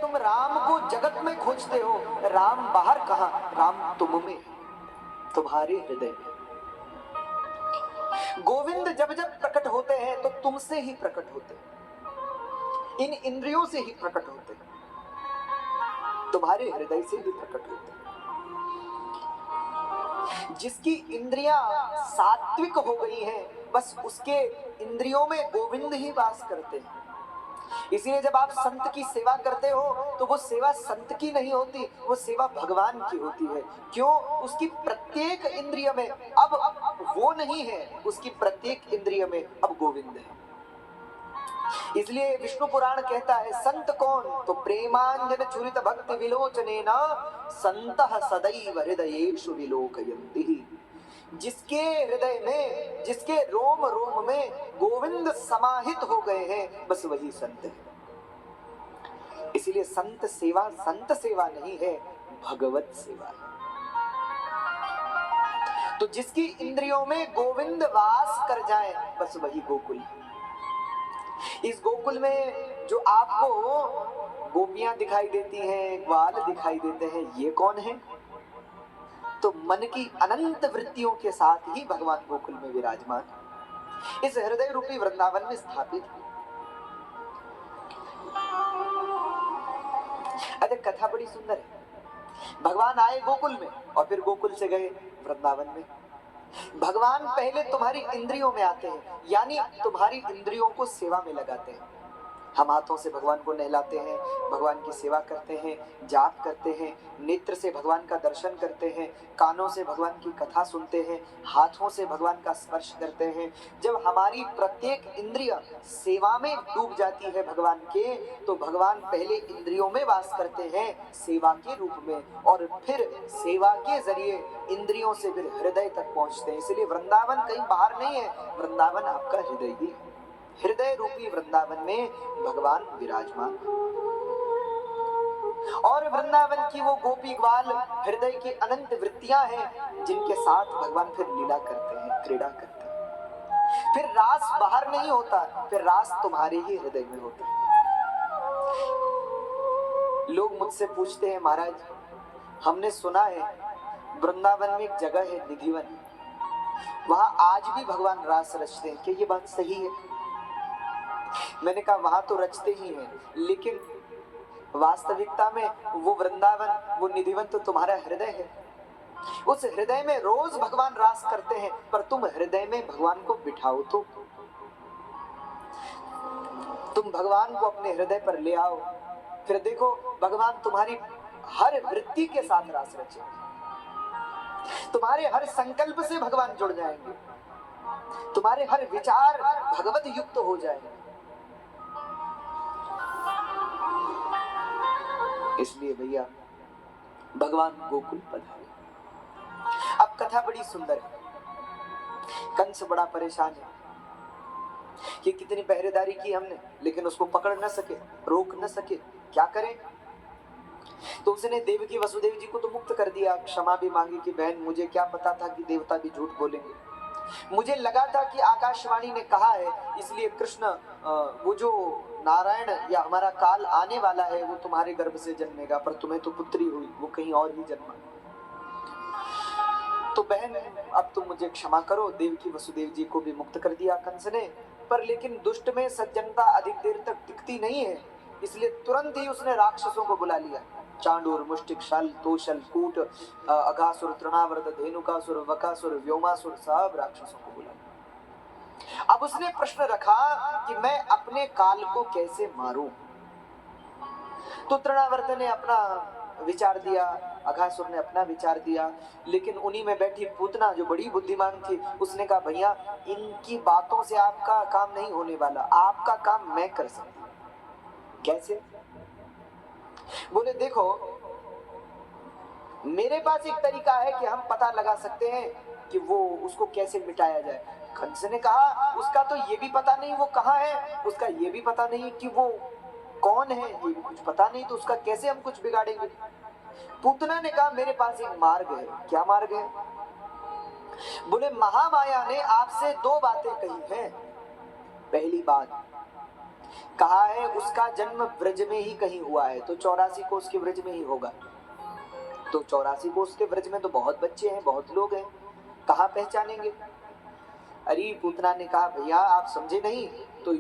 तुम राम को जगत में खोजते हो, राम बाहर कहां, राम तुम में, तुम्हारे हृदय में। गोविंद जब जब प्रकट होते हैं तो तुमसे ही प्रकट होते हैं, इन इंद्रियों से ही प्रकट होते हैं, तुम्हारे हृदय से ही प्रकट होते हैं। जिसकी इंद्रियां सात्विक हो गई हैं, बस उसके इंद्रियों में गोविंद ही वास करते हैं। इसीलिए जब आप संत की सेवा करते हो तो वो सेवा संत की नहीं होती, वो सेवा भगवान की होती है। क्यों? उसकी प्रत्येक इंद्रिय में अब वो नहीं है, उसकी प्रत्येक इंद्रिय में अब गोविंद है। इसलिए विष्णु पुराण कहता है, संत कौन? तो प्रेमांजन चुरित भक्ति विलोचनेन संतः सदैव हृदयेषु विलोकयन्ति। जिसके हृदय में, जिसके रोम रोम में गोविंद समाहित हो गए हैं, बस वही संत है। इसलिए संत सेवा नहीं है, भगवत सेवा है। तो जिसकी इंद्रियों में गोविंद वास कर जाए, बस वही गोकुल है। इस गोकुल में जो आपको गोपियां दिखाई देती हैं, ग्वाल दिखाई देते हैं, ये कौन है? तो मन की अनंत वृत्तियों के साथ ही भगवान गोकुल में विराजमान इस हृदय रूपी वृंदावन में स्थापित है। अरे कथा बड़ी सुंदर है। भगवान आए गोकुल में और फिर गोकुल से गए वृंदावन में। भगवान पहले तुम्हारी इंद्रियों में आते हैं, यानी तुम्हारी इंद्रियों को सेवा में लगाते हैं। हम हाथों से भगवान को नहलाते हैं, भगवान की सेवा करते हैं, जाप करते हैं, नेत्र से भगवान का दर्शन करते हैं, कानों से भगवान की कथा सुनते हैं, हाथों से भगवान का स्पर्श करते हैं। जब हमारी प्रत्येक इंद्रिय सेवा में डूब जाती है भगवान के, तो भगवान पहले इंद्रियों में वास करते हैं सेवा के रूप में, और फिर सेवा के जरिए इंद्रियों से फिर हृदय तक पहुंचते हैं। इसलिए वृंदावन कहीं बाहर नहीं है, वृंदावन आपका हृदय ही है। हृदय रूपी वृंदावन में भगवान विराजमान, और वृंदावन की वो गोपी ग्वाल हृदय की अनंत वृत्तियां हैं, जिनके साथ भगवान फिर लीला करते हैं, क्रीड़ा करते हैं। फिर रास बाहर नहीं होता, फिर रास तुम्हारे ही हृदय में होता है। लोग मुझसे पूछते हैं, महाराज हमने सुना है वृंदावन में एक जगह है निधिवन, वहां आज भी भगवान रास रचते हैं, क्या ये बात सही है? मैंने कहा वहां तो रचते ही हैं, लेकिन वास्तविकता में वो वृंदावन, वो निधिवन तो तुम्हारा हृदय है। उस हृदय में रोज भगवान रास करते हैं, पर तुम हृदय में भगवान को बिठाओ तो, तुम भगवान को अपने हृदय पर ले आओ, फिर देखो भगवान तुम्हारी हर वृत्ति के साथ रास रचेंगे। तुम्हारे हर संकल्प से भगवान जुड़ जाएंगे, तुम्हारे हर विचार भगवत युक्त हो जाएंगे। इसलिए भैया भगवान गोकुल पधारे। अब कथा बड़ी सुंदर है। कंस बड़ा परेशान है कि कितनी पहरेदारी की हमने, लेकिन उसको पकड़ न सके, रोक न सके, क्या करें? तो उसने देवकी वसुदेव जी को तो मुक्त कर दिया, क्षमा भी मांगी कि बहन मुझे क्या पता था कि देवता भी झूठ बोलेंगे, मुझे लगा था कि आकाशवाणी ने कहा है, इसलिए कृष्ण वो जो नारायण या हमारा काल आने वाला है वो तुम्हारे गर्भ से जन्मेगा, पर तुम्हें तो पुत्री हुई, वो कहीं और ही जन्मा। तो बहन अब तुम मुझे क्षमा करो। देवकी वसुदेव जी को भी मुक्त कर दिया कंस ने, पर लेकिन दुष्ट में सज्जनता अधिक देर तक टिकती नहीं है, इसलिए तुरंत ही उसने राक्षसों को बुला लिया। चांडूर, मुष्टिक, शल, तोशल, कूट, अघासुर, तृणावर्त, धेनुकासुर, वकासुर, व्योमासुर, सब राक्षसों को बुला लिया। अब उसने प्रश्न रखा कि मैं अपने काल को कैसे मारूं। तो तृणावर्त ने अपना विचार दिया, अघासुर ने अपना विचार दिया, लेकिन उन्हीं में बैठी पूतना जो बड़ी बुद्धिमान थी, उसने कहा भैया इनकी बातों से आपका काम नहीं होने वाला, आपका काम मैं कर सकती हूं। कैसे? बोले देखो मेरे पास एक तरीका है कि हम पता लगा सकते हैं कि वो उसको कैसे मिटाया जाए। कंस ने कहा उसका तो ये भी पता नहीं वो कहाँ है, उसका ये भी पता नहीं कि वो कौन है, ये भी कुछ पता नहीं, तो उसका कैसे हम कुछ बिगाड़ेंगे। पूतना ने कहा मेरे पास एक मार्ग है। क्या मार्ग है? बोले महामाया ने आपसे दो बातें कही हैं। पहली बात, कहा है उसका जन्म ब्रज में ही कहीं हुआ है, तो 84 कोस के ब्रज में ही होगा। तो 84 कोस के ब्रज में तो बहुत बच्चे हैं, बहुत लोग हैं, कहाँ पहचानेंगे। अरे पूतना ने कहा भैया आप समझे नहीं, तो